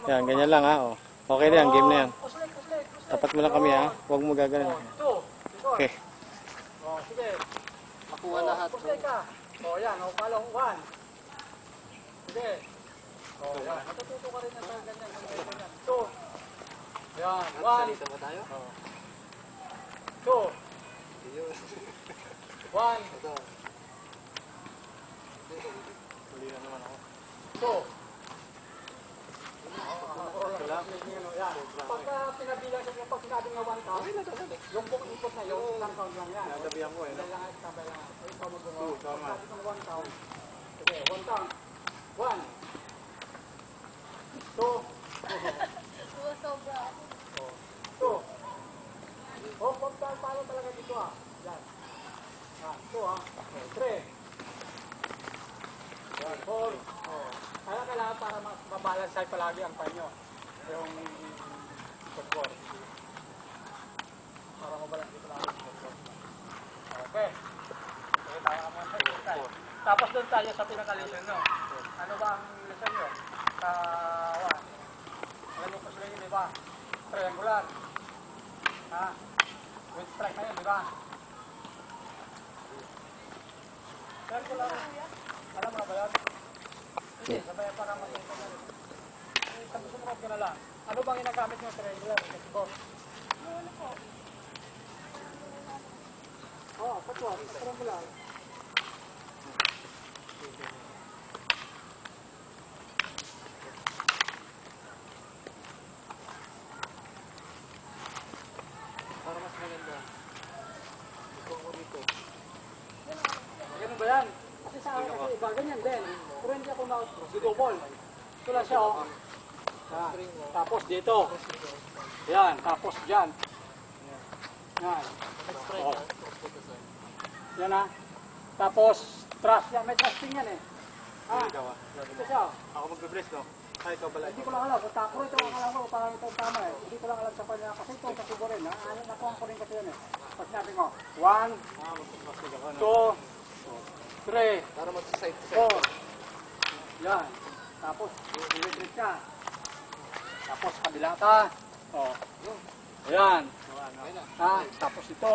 Yan, ganyan lang ha. Oh. Okay na yan, game na yan. Tapat mo lang kami ha. Huwag mo gagawin. Okay. Oh, sige. Makuha lahat. Puslay ka. Oh, yan. Oh, palong 1. Sige. Oh, yan. Matututo ka rin na sa ganyan. 2. Yan. 1. Salita ba tayo? 2. 1. Ito. Huli na naman ako. 2. Pagka pinabilang siya, pag sinabi nga 1 count, yung book input na yun, isang count lang yan. Nadabihan ko eh. Dahil lang ay sabay lang. Ikaw mag-1. Pag isang 1 count. Sige, 1 count. 1. 2. Sobra. 2. Oh, pagkakalo talaga dito ah. Yan. 2 ah. 3. 4. Oh. Kailangan para mabalance side palagi ang panyo. Yung score. Para mabalance dito lang ang score. Okay. Okay, tama mo tayo. Tapos doon tayo sa pinaka-lesson, no? Ano ba ang lesson nyo? Sa 1. Alam mo po sila yun, di ba? Triangular. Ha? With strike na yun, di ba? Circular. Alam mo na ba yun? Sige, sabay para makita na rin. Sumunod ko na lang. Ano bang ginagamit nyo triangular? Ano po? Oo, patwa. Triangular. Para mas maganda. Ito. Ganun ba yan? Kasi sa akin kasi iba, ganyan din. Pero hindi ako na-double. Ito lang siya, oh. Tapos dito. Yan, tapos dyan. Yan. Oh. Yan ha. Tapos, truss yan. May truss din yan eh. Ha? Ito siya. Ako magbe-brace no? Ay, ikaw bala. Hindi ko lang alam. Kung takro ito, ang alam ko, parang ito tama eh. Hindi ko lang alam sa kanya. Kasi ito, sa subo rin ha. Ano, nakuha ko rin kasi yan eh. Pag sinabi ko, 1, 2, 3, Para mag-side to side. 4. Yan. Tapos, ulit ka. Tapos, kabila ka. O. Ayan. Ha? Tapos ito.